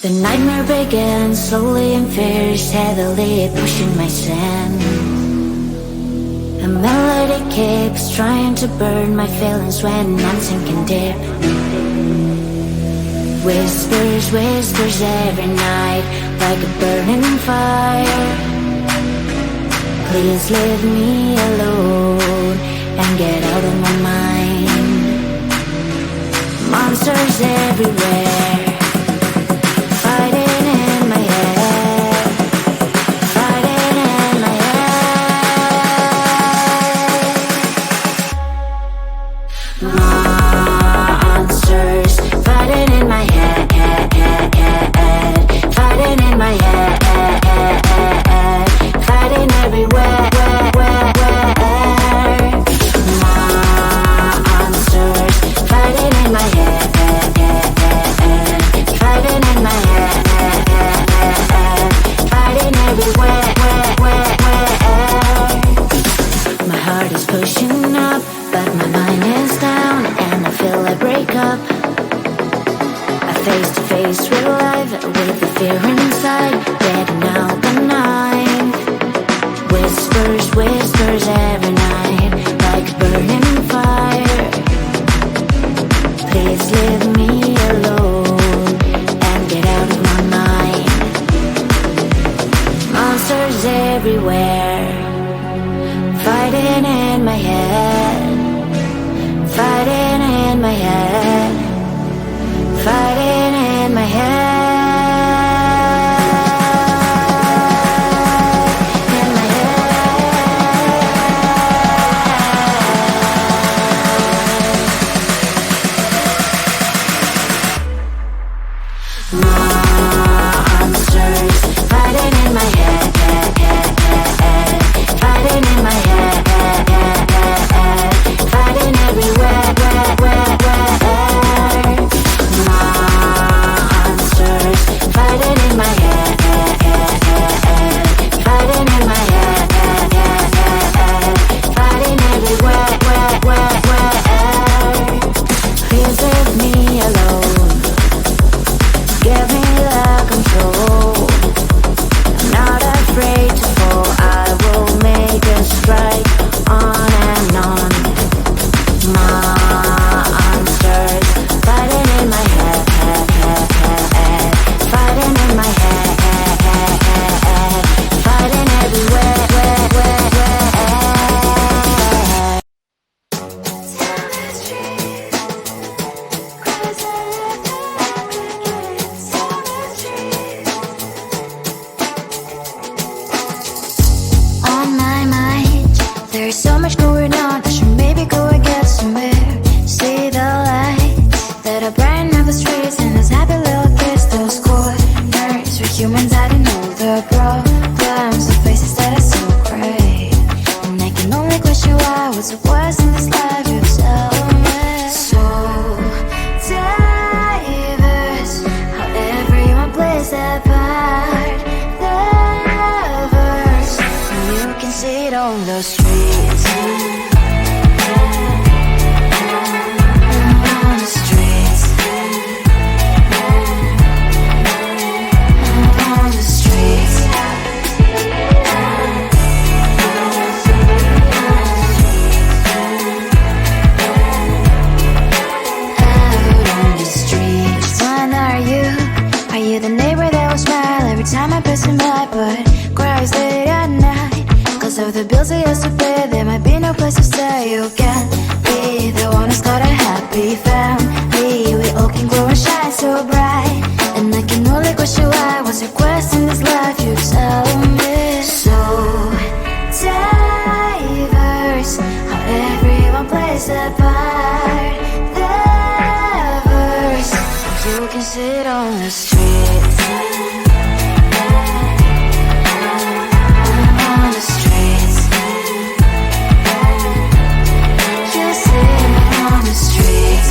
The nightmare begins slowly and fierce, heavily pushing my sin. A melody keeps trying to burn my feelings when I'm sinking deep. Whispers, whispers every night, like a burning fire. Please leave me alone and get out of my mind. Monsters everywhere, fighting in my head, fighting in my head. Monsters fighting in my head, fighting in my head, fighting everywhere. Monsters fighting in my head, fighting in my head, fighting everywhere. My heart is pushing up, but my mind is down, and I feel a breakup. I face to face with life, with the fear inside, getting out the night. Whispers, whispers every night, like a burning fire. Please leave me alone and get out of my mind. Monsters everywhere, fighting in my head, fighting in my head, fighting in my head. Monsters fighting in my head, fighting in my head, fighting everywhere. Monsters fighting in my head, fighting in my head, fighting everywhere. Please leave me alone, give me the control. I'm not afraid to fall, I will make a strike on and on. Monsters fighting in my head, fighting in my head, fighting everywhere. On my mind, there's so much going on, I should maybe go and get somewhere. See the lights that are brighten up the streets, and those happy little kids, those corners where humans hiding all the problems, the faces that are so great. And I can only question why, what's the worst in this life, you tell me. So diverse, how everyone plays their part. Lovers, you can see it on the streets. On the streets. On the streets. Out on the streets. Which one are you? Are you the neighbor that will smile every time I pass him by, but cries later? with the bills I used to pay, there might be no place to stay. You can be the one to start a happy family. We all can grow and shine so bright, and I can only question why. What's your quest in this life? You tell me. So diverse, how everyone plays their part. Diverse, you can sit on the streets. On the streets, you sit on the streets.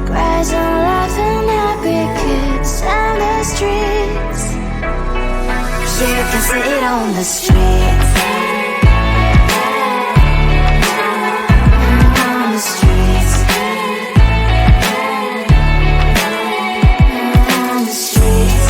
Cries and laughing, happy kids on the streets. You can sit on the streets. On the streets. On the streets.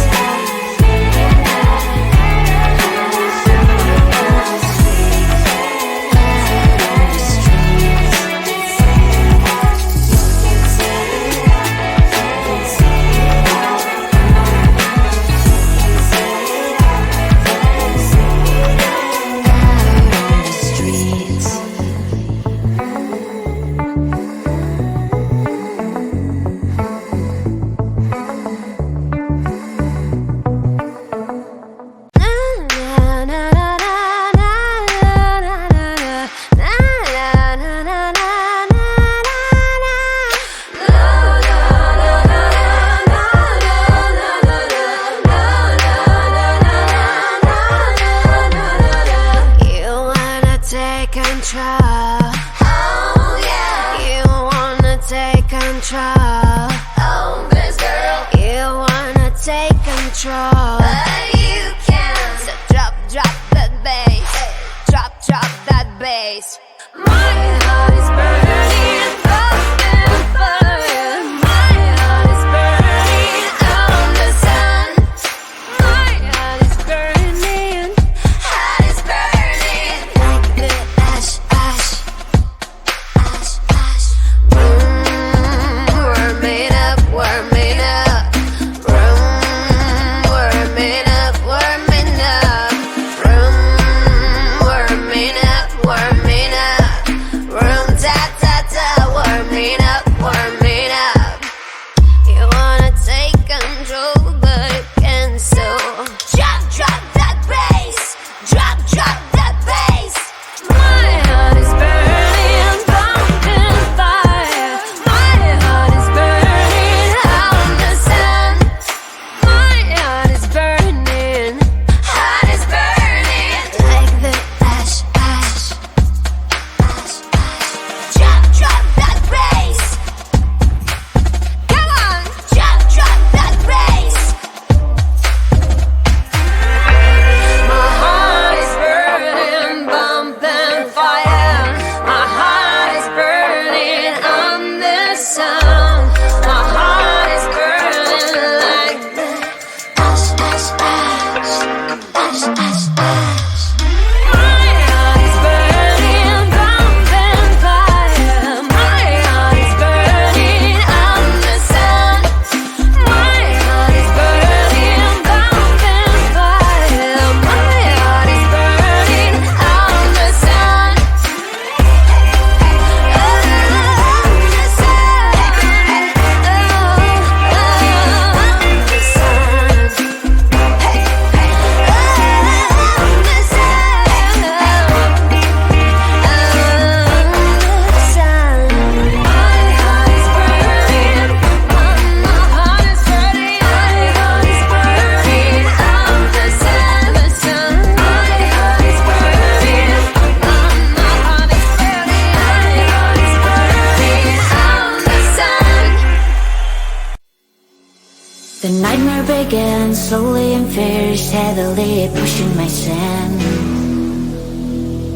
The nightmare began slowly and very steadily, pushing my sin.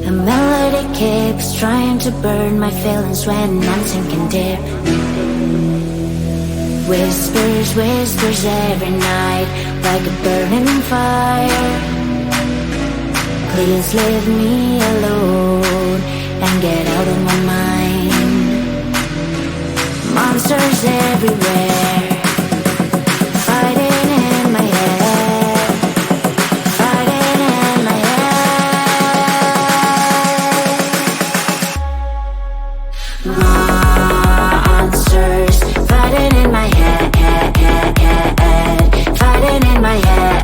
A melody keeps trying to burn my feelings when I'm sinking deep. Whispers, whispers every night, like a burning fire. Please leave me alone and get out of my everywhere. Fighting in my head. Fighting in my head. Monsters fighting in my head. Fighting in my head.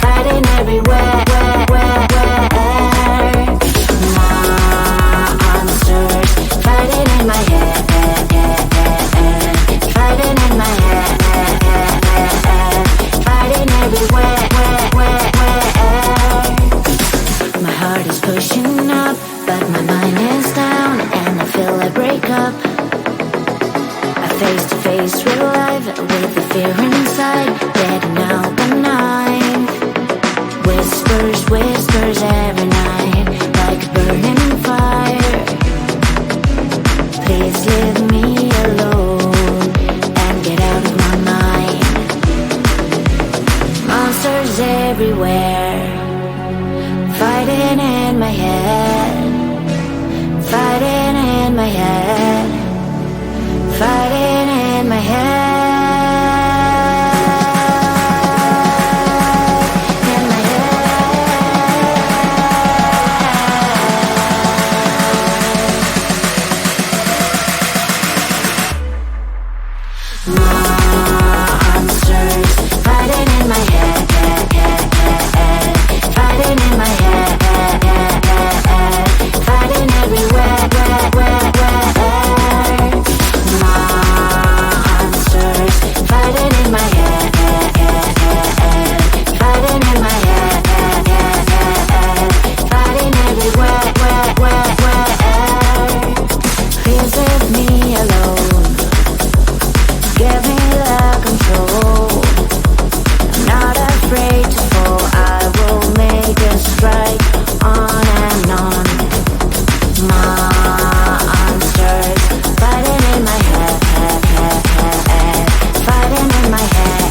Fighting everywhere. Monsters fighting in my head. Fighting in my head. Fighting everywhere. My heart is pushing up, but my mind is down, and I feel I break up. I face to face real life with the fear inside, getting out the night. Whispers, whispers every night, like a burning fire. Please leave me alone and get out of my mind. Monsters everywhere, fighting in my head. Fighting in my head. Fighting in my head. In my Monsters fighting in my head. Fighting in my head. Fighting everywhere. Monsters fighting in my head. Fighting in my head. Fighting everywhere. Please leave me alone. Give me the control. I'm not afraid to fall. I will make a strike on and on. Monsters fighting in my head. Fighting in my head.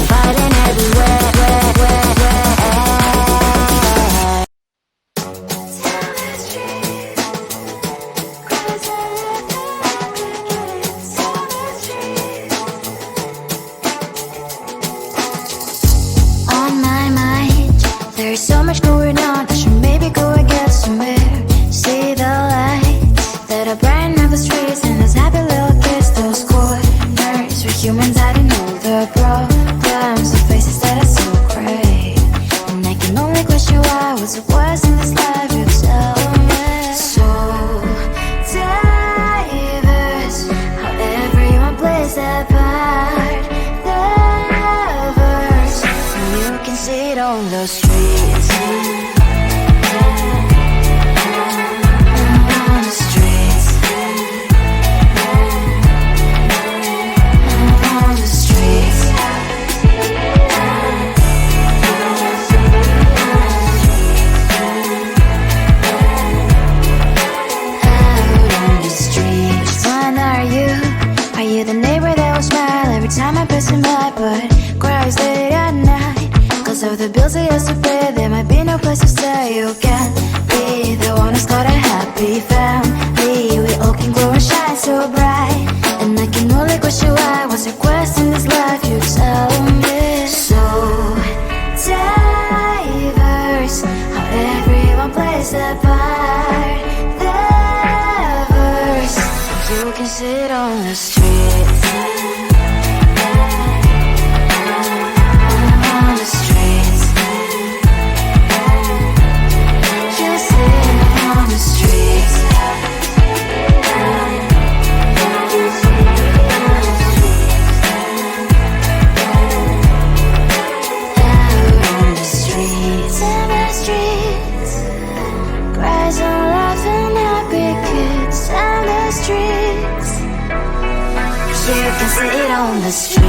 Fighting everywhere. On my mind, there's so much going on. I should maybe go and get somewhere. See the lights that are bright on the streets, and those happy little kids, those corners where humans hiding all the problems, the faces that are so gray. And I can only question why was it worse in this life. You tell me. So diverse, how everyone plays their part. Diverse, you can see it on the streets. On the streets. On the streets. Out on the streets. When are you? Are you the neighbor that will smile every time I pass him by, but cries late at night? Cause of the bills I used to pay, there might be no place to stay. You can't be the one who's got a happy family. We all can grow and shine so bright, and I can only question why was a quest in this life. You tell me. So diverse, how everyone plays their part. Diverse, you can sit on the streets. On the streets. You sit on the streets. Out on the streets. In the streets. Cries and laughing happy kids. On the streets. You can sit on the streets.